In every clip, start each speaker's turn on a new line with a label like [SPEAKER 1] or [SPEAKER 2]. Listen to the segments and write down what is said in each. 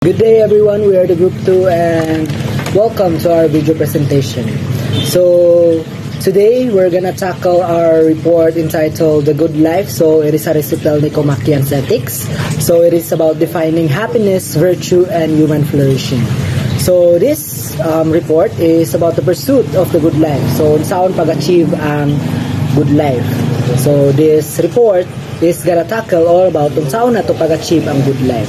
[SPEAKER 1] Good day everyone, we are the group 2 and welcome to our video presentation. So today we're gonna tackle our report entitled The Good Life. So it is Aristotle Nicomachean's Ethics. So it is about defining happiness, virtue, and human flourishing. So this report is about the pursuit of the good life. So saan pag-achieve ang good life. So this report is gonna tackle all about saan na to pag-achieve ang good life.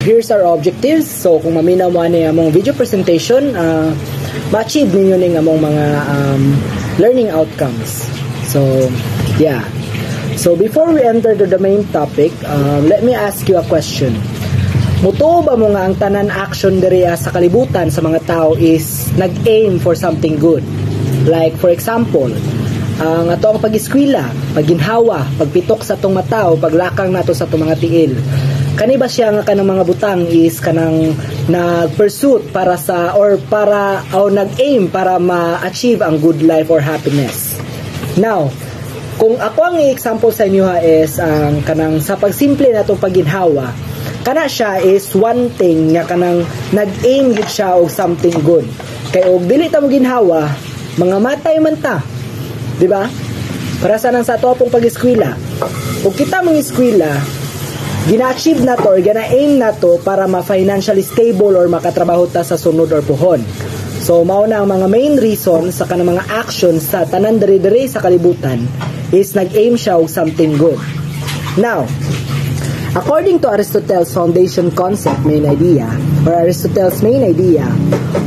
[SPEAKER 1] Here's our objectives. So kung maminaw mo ni among video presentation, ma-achieve ninyo ning among mga learning outcomes. So yeah. So before we enter to the main topic, let me ask you a question. Mutuo ba mo nga ang tanan action diriya sa kalibutan sa mga tao is nag-aim for something good? Like for example, ang ato ang pag-eskwela, pagginhawa, pagpitok sa atong mataw, paglakang nato sa atong mga tiil. Kani ba siya nga kanang mga butang is kanang nag-pursuit para sa or nag-aim para ma-achieve ang good life or happiness. Now, kung ako ang example sa inyo is ang kanang sa pagsimple natong pagginhawa, kana siya is one thing nga kanang nag-aim gid siya og something good. Kay og dili ta mo ginhawa, mga matay man ta. Di ba? Para sa nang sa ato pong pag-eskwela. Ug kita mong eskwela, gina-achieve na to or gina-aim na to para ma-financially stable or makatrabaho ta sa sunod or puhon. So, mao na ang mga main reason sa kanang mga actions sa tanan diri-diri sa kalibutan is nag-aim siya og something good. Now, according to Aristotle's foundation concept main idea, or Aristotle's main idea,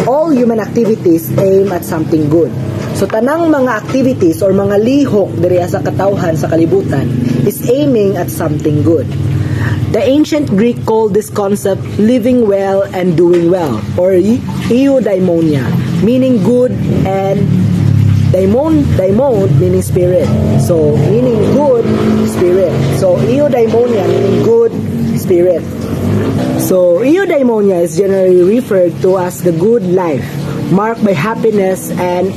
[SPEAKER 1] all human activities aim at something good. So, tanang mga activities or mga lihok diri sa katawhan sa kalibutan is aiming at something good. The ancient Greek called this concept living well and doing well, or eudaimonia, meaning good, and daimon meaning spirit. So, meaning good spirit. So, eudaimonia meaning good spirit. So, eudaimonia is generally referred to as the good life, marked by happiness and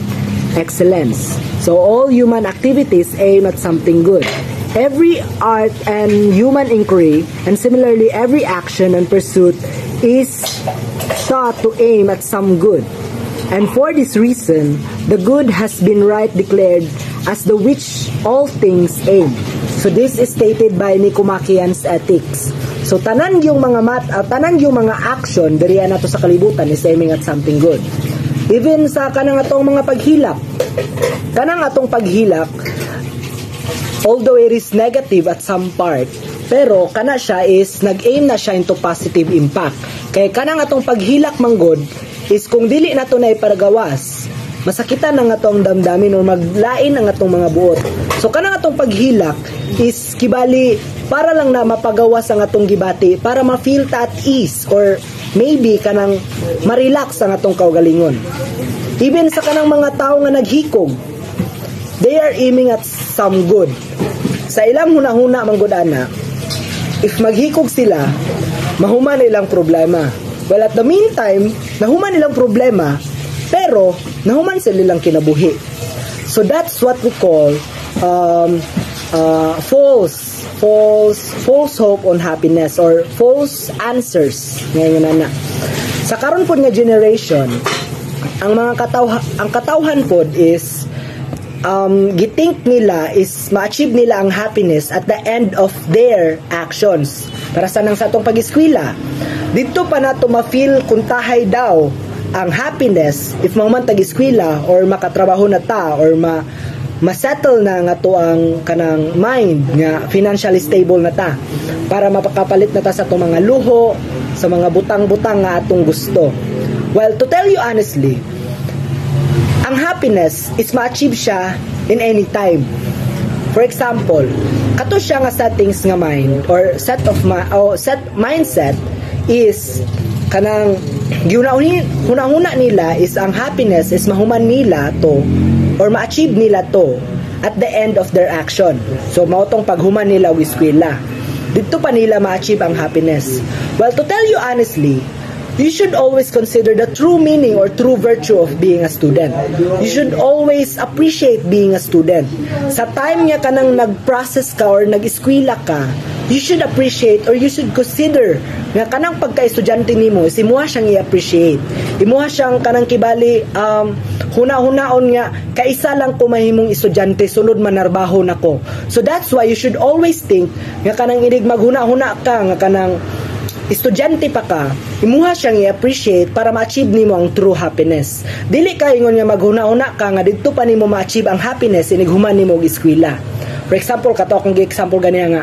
[SPEAKER 1] excellence. So, all human activities aim at something good. Every art and human inquiry, and similarly every action and pursuit, is thought to aim at some good. And for this reason, the good has been right declared as the which all things aim. So this is stated by Nicomachean's Ethics. So tanan yung mga action diriya nato sa kalibutan is aiming at something good. Even sa kanang atong mga paghilak. Kanang atong paghilak, although it is negative at some part, pero kana siya is nag-aim na siya into positive impact. Kaya kanang atong paghilak manggod is kung dili nato na iparagawas, masakitan ang atong damdamin o maglain ang atong mga buot. So kanang atong paghilak is kibali para lang na mapagawas ang atong gibati, para ma-feel ta at ease or maybe kanang ma-relax ang atong kaugalingon. Even sa kanang mga tao nga naghikog, they are aiming at some good. Sa ilang huna-huna manggod-ana, if maghikog sila, mahuman nilang problema. Well, at the meantime, nahuman nilang problema, pero nahuman sila nilang kinabuhi. So that's what we call false hope on happiness or false answers. Ngayon na. Sa karon pod nga generation, ang katawhan pod is githink nila is ma-achieve nila ang happiness at the end of their actions. Para sa nang sa atong pag-eskwela, dito pa nato ma-feel kung tahay daw ang happiness if mahuman tag-eskwela or makatrabaho na ta or ma-settle na nga to ang kanang mind nga financially stable na ta para mapakapalit na ta sa atong mga luho, sa mga butang-butang nga atong gusto. Well, to tell you honestly, ang happiness is ma-achieve siya in any time. For example, kato siya nga settings nga mind or set mindset is kanang huna-huna nila is ang happiness is mahuman nila to or ma-achieve nila to at the end of their action. So mao tong paghuman nila og eskwela. Dito pa nila ma-achieve ang happiness. Well, to tell you honestly, you should always consider the true meaning or true virtue of being a student. You should always appreciate being a student. Sa time nga kanang nag-process ka or nag-eskwela ka, you should appreciate or you should consider nga kanang pagka-estudyante nimo is imuha siyang i-appreciate. Imuha siyang kanang kibali huna-hunaon nga kaisa lang ko mahimong estudyante sunod manarbaho nako. So that's why you should always think nga kanang inig maghuna-huna ka nga kanang estudyante pa ka, imuha siyang i-appreciate para ma-achieve nimo ang true happiness. Dili ka ingon nga maghuna-huna ka nga didto pa nimo ma-achieve ang happiness inighuman nimo og eskwela. For example, kato akong example ganiya nga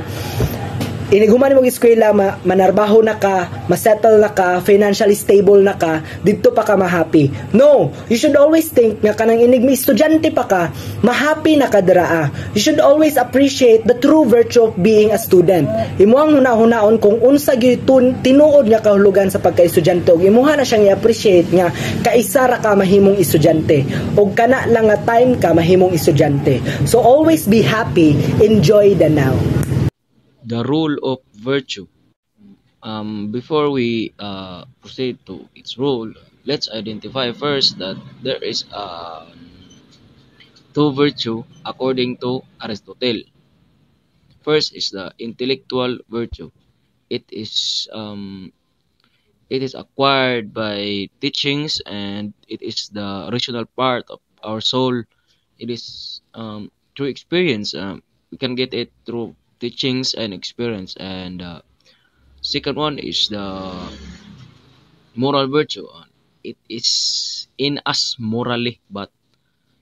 [SPEAKER 1] iniguman mo eskwela, manarbaho na ka, masettle na ka, financially stable na ka, dito pa ka ma-happy. No, you should always think nga kanang inig mi estudyante pa ka, ma-happy na ka diraa. You should always appreciate the true virtue of being a student. Imuhang huna-hunaon kung unsa gyud tinuod nga kahulugan sa pagka-estudyante ug imuha na siyang i-appreciate nga kaisa ra ka mahimong estudyante ug kana lang nga time ka mahimong estudyante. So always be happy, enjoy the now.
[SPEAKER 2] The rule of virtue. Before we proceed to its rule, let's identify first that there is two virtue according to Aristotle. First is the intellectual virtue. It is acquired by teachings and it is the rational part of our soul. It is through experience. We can get it through teachings and experience. And second one is the moral virtue. It is in us morally, but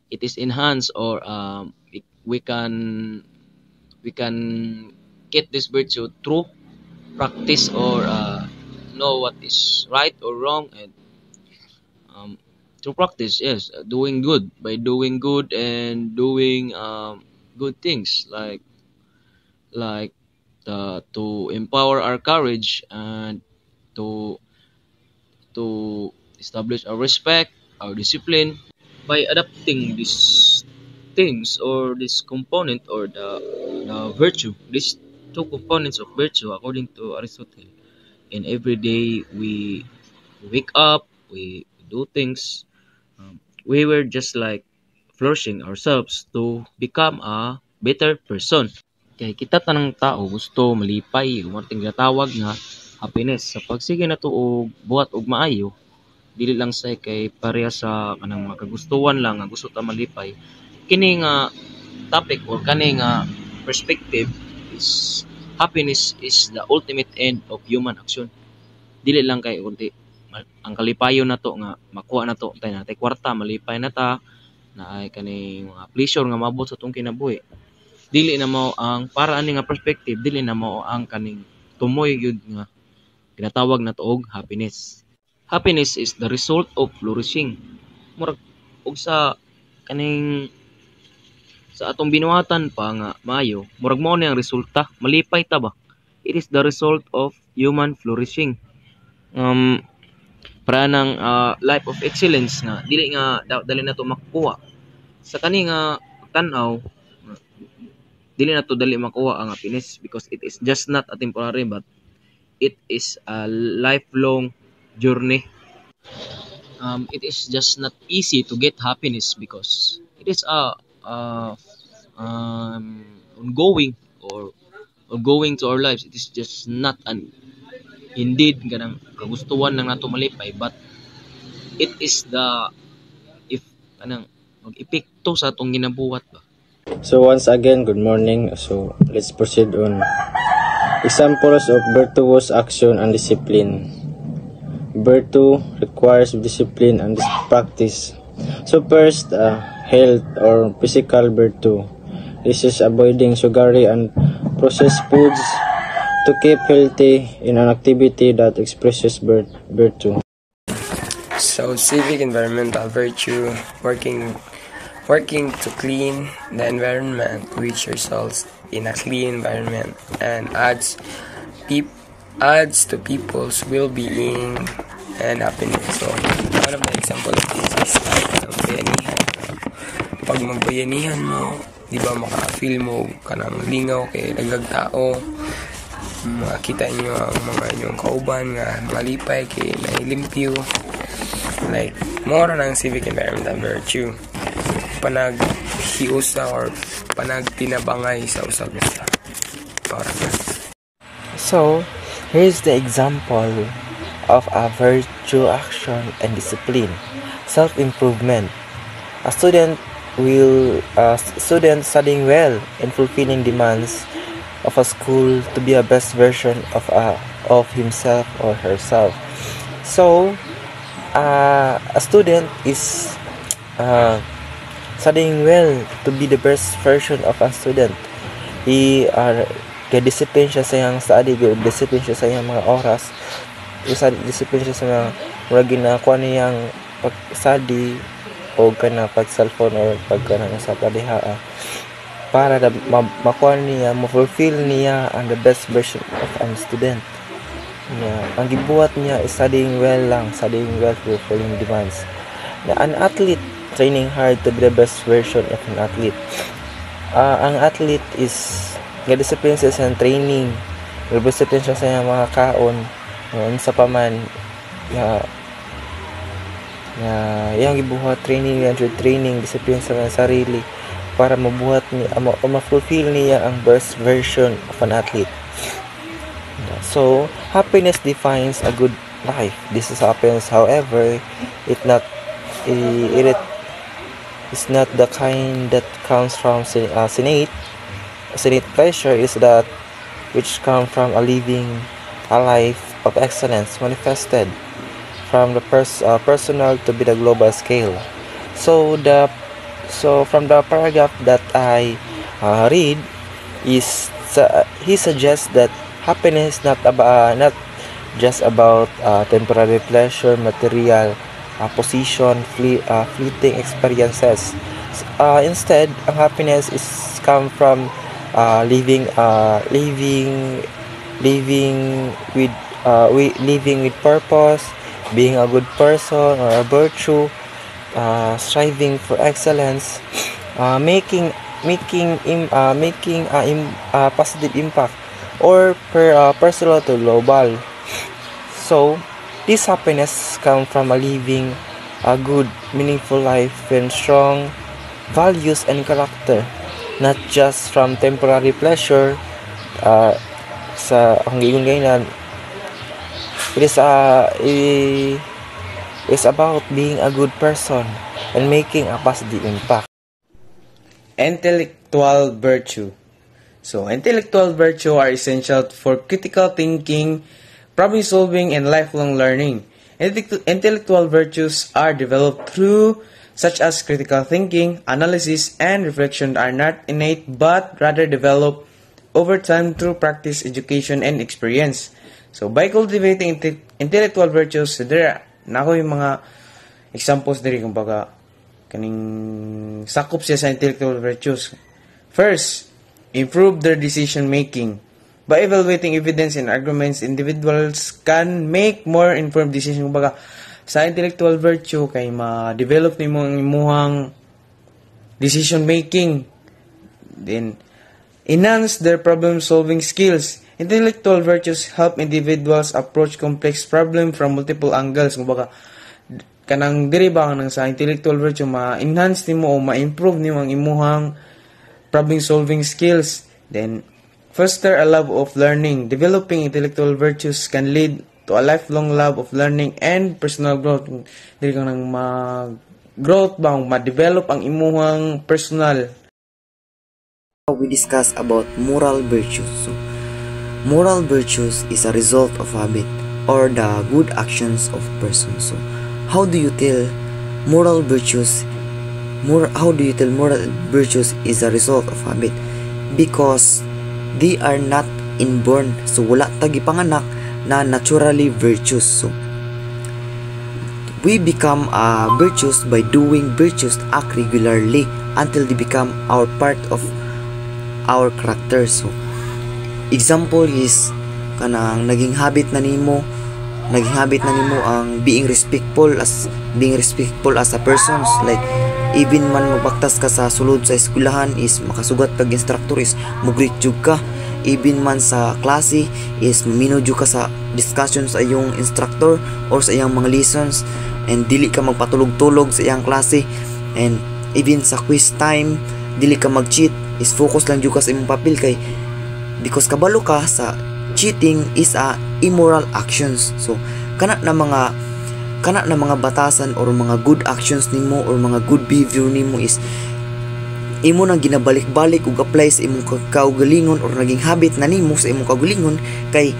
[SPEAKER 2] it is enhanced or we can get this virtue through practice or know what is right or wrong, and through practice, yes, doing good by doing good and doing good things like to empower our courage and to establish our respect, our discipline by adapting these things or this component or the virtue, these two components of virtue according to Aristotle. And every day we wake up, we do things. We were just like flourishing ourselves to become a better person. Kay kita tanang tao gusto malipay, umarting ginatawag nga happiness. Sa pagsige na to og buhat og maayo, dili lang say kay pareha sa kanang mga kagustuhan lang nga gusto ta malipay. Kini nga topic or kani nga perspective is happiness is the ultimate end of human action. Dili lang kay kunti ang kalipayon na to nga makuha na to tay natay kwarta, malipay na ta, na ay kaning mga pleasure nga maabot sa tong kinabuhi. Dili na mo ang para ani nga perspective, dili na mo ang kaning tumoy gyud nga ginatawag na to og happiness. Happiness is the result of flourishing. Murag og sa kaning sa atong binuhatan pa nga maayo, murag mao ni ang resulta, malipay ta ba? It is the result of human flourishing. Para ng life of excellence nga dili nga dali na to makuha sa kani nga tan-aw. Dili na to dali makuha ang happiness because it is just not a temporary but it is a lifelong journey. It is just not easy to get happiness because it is ongoing or going to our lives. It is just not an indeed ganang kagustuhan lang nato malipay, but it is the if kanang mag-epekto sa atong ginabuhat ba.
[SPEAKER 3] So once again, good morning. So let's proceed on examples of virtuous action and discipline. Virtue requires discipline and practice. So first, health or physical virtue. This is avoiding sugary and processed foods to keep healthy in an activity that expresses virtue.
[SPEAKER 4] So civic environmental virtue, working to clean the environment, which results in a clean environment and adds to people's well-being and happiness. So one of the examples of this is like bayanihan. Pag magbayanihan mo, di ba maka-feel mo kanang lingaw kay daghang tao, makita inyo ang mga inyong kauban nga malipay kay nailimpyo, like more ng civic environmental virtue, panaghiusa or panagtinabangay sa usab sa oras.
[SPEAKER 5] So, here's the example of a virtue, action, and discipline. Self-improvement. A student studying well and fulfilling demands of a school to be a best version of himself or herself. So, a student is studying well to be the best version of a student. He discipline siya sa iyang study, discipline siya sa iyang mga oras, discipline siya sa mga ginakuha niyang pag-study o kana pag-cellphone or pagkana sa padihaa para makuha niya, ma-fulfill niya ang the best version of a student. Ang gibuhat niya is studying well, fulfilling demands. An athlete training hard to be the best version of an athlete. Ang athlete is nga-discipline siya sa training, nga-discipline siya sa mga kaon, sa paman, yung gibuhat training, discipline sa mga sarili para mabuhat niya, ma-fulfill niya ang best version of an athlete. So, happiness defines a good life. This is happiness, however, it is not the kind that comes from innate pleasure, is that which comes from living a life of excellence manifested from the personal to be the global scale. So from the paragraph that I read is he suggests that happiness not just about temporary pleasure, material position, fleeting experiences. Instead, happiness is come from living with purpose, being a good person or a virtue, striving for excellence, making a positive impact or personal to global. So this happiness comes from living a good, meaningful life and strong values and character, not just from temporary pleasure. Sa ang gayunan, it is about being a good person and making a positive impact.
[SPEAKER 3] Intellectual virtue. So, intellectual virtue are essential for critical thinking, problem solving, and lifelong learning. Intellectual virtues are developed through such as critical thinking, analysis, and reflection are not innate but rather developed over time through practice, education, and experience. So, by cultivating intellectual virtues, there na ako yung mga examples diri kumbaga kaning sakop siya sa intellectual virtues. First, improve their decision making. By evaluating evidence and arguments, individuals can make more informed decisions. Kumbaga, sa intellectual virtue kay ma-develop ni mo ang imuhang decision making, then enhance their problem solving skills. Intellectual virtues help individuals approach complex problem from multiple angles. Kumbaga, kanang diri ba nang sa intellectual virtue ma-enhance nimo o ma-improve nimo ang imuhang problem solving skills. Then foster a love of learning. Developing intellectual virtues can lead to a lifelong love of learning and personal growth. Dili ka nang growth ba, ma-develop ang imuhang personal.
[SPEAKER 6] We discuss about moral virtues. So, moral virtues is a result of habit or the good actions of person. So, how do you tell moral virtues? How do you tell moral virtues is a result of habit? Because they are not inborn. So, wala tagi panganak na naturally virtuous. So, we become virtuous by doing virtuous act regularly until they become our part of our character. So, example is kanang naging habit na nimo ang being respectful as a person. Like, even man magbaktas ka sa sulod sa eskwelahan is makasugat kag instructor is mugreet jud ka. even man sa klase is minudyo ka sa discussion sa iyong instructor or sa iyang mga lessons, and dili ka magpatulog-tulog sa iyang klase, and even sa quiz time dili ka mag-cheat, is focus lang jud ka sa imong papel, kay because kabalo ka sa cheating is a immoral actions. So kana na mga batasan or mga good actions nimo or mga good behavior nimo is imo nang ginabalik-balik ug apply sa imong kaugalingon or naging habit na nimo sa imong kaugalingon, kay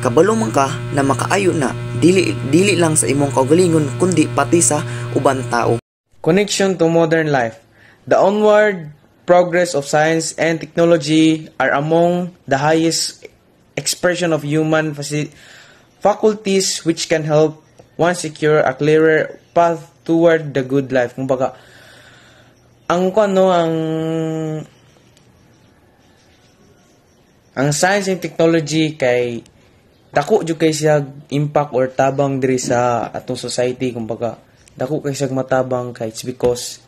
[SPEAKER 6] kabalo man ka na makaayo na dili lang sa imong kaugalingon kundi pati sa uban tao.
[SPEAKER 5] Connection to modern life. The onward progress of science and technology are among the highest expression of human faculties which can help one secure a clearer path toward the good life. Kumbaga, ang science and technology kay dako jud kay siya impact or tabang diri sa atong society. Kumbaga, dako kay siya matabang kay it's because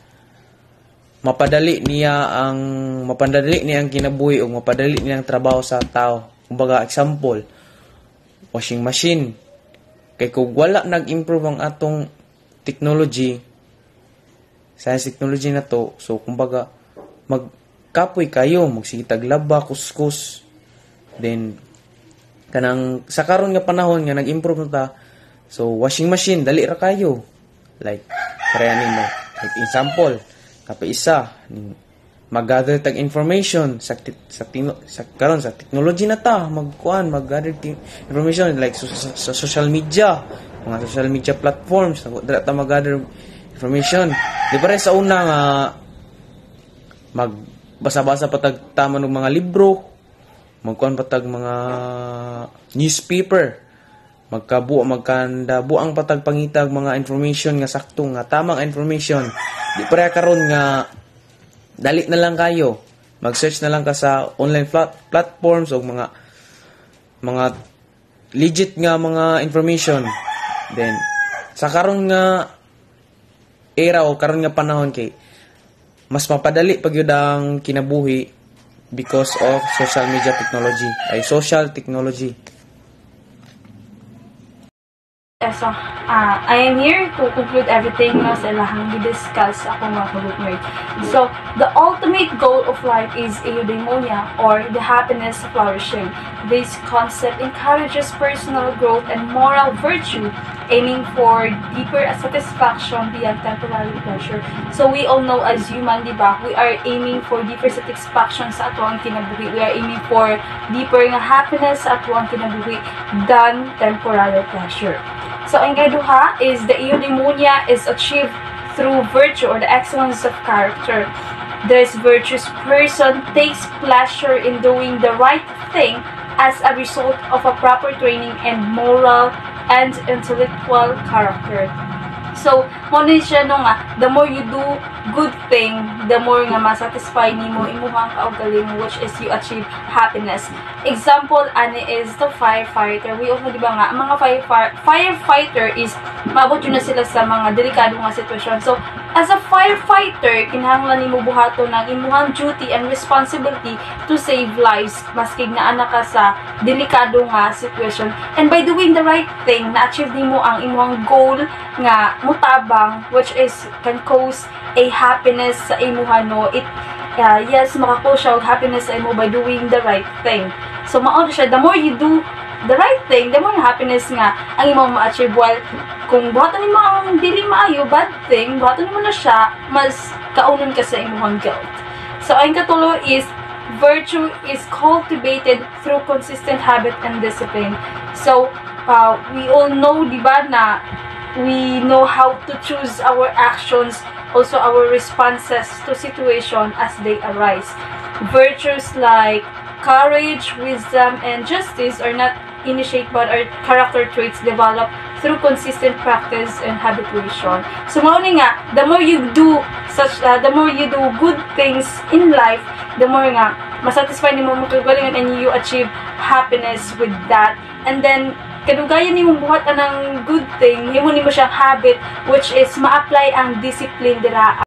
[SPEAKER 5] mapadali niya ang kinabuhi o mapadali niya ang trabaho sa tao. Kumbaga, example, washing machine. Kay kung wala nag-improve ang atong technology, science technology na to, so kumbaga magkapoy kayo, magsigitag laba, kuskus, then kanang sa karon nga panahon nga nag-improve na ta, so washing machine dali ra kayo, like kaya nimo, like example kapay isa mag-gather tag information sa karon sa technology na ta, mag-gather information like sa social media, mga social media platforms dala ta mag-gather information. Di ba rin sa una nga magbasa-basa patag tama ng mga libro, magkuhan patag mga newspaper, magkandabuang patag pangitag mga information nga sakto nga tamang information. Di pa rin karon nga dali na lang kayo, mag-search na lang ka sa online platforms o mga legit nga mga information. Then sa karon nga era o karon nga panahon kay mas mapadali pag yun ang kinabuhi because of social technology.
[SPEAKER 7] So, I am here to conclude everything na sa lahang i-discuss ako mga ka-bookmate. So, the ultimate goal of life is eudaimonia or the happiness flourishing. This concept encourages personal growth and moral virtue, aiming for deeper satisfaction beyond temporary pleasure. So, we all know as human, di ba, we are aiming for deeper satisfaction sa ato ang kinabuhi. We are aiming for deeper nga happiness sa ato ang kinabuhi than temporary pleasure. So, ang ikaduha is the eudaimonia is achieved through virtue or the excellence of character. This virtuous person takes pleasure in doing the right thing as a result of a proper training in moral and intellectual character. So, mo din siya no nga, the more you do good thing, the more nga masatisfy nimo imuhang kaugaling, which is you achieve happiness. Example, ani is the firefighter. We also, di ba nga, mga firefighter is, mabot yun na sila sa mga delikado nga sitwasyon. So, as a firefighter, kinahanglan nimo buhaton ng imuhang duty and responsibility to save lives, maskig na anak ka sa delikado nga sitwasyon. And by doing the right thing, na-achieve nimo ang imuhang goal nga mutabang, which is can cause a happiness sa imuha, no? Yes, makakause siya happiness sa imo by doing the right thing. So, maon siya, the more you do the right thing, the more happiness nga ang imong ma-achieve. While kung buhatan nimo ang dili maayo, bad thing, buhatan nimo na siya, mas kaunon ka sa imong guilt. So, ang katulo is virtue is cultivated through consistent habit and discipline. So, we all know, di ba, na we know how to choose our actions, also our responses to situation as they arise. Virtues like courage, wisdom, and justice are not initiated but are character traits developed through consistent practice and habituation. So, mauni nga, the more you do good things in life, the more nga masatisfy nimo mo kagalingan and you achieve happiness with that. And then kadugayan nimo buhat anang good thing, himo nimo siyang habit, which is ma-apply ang discipline dira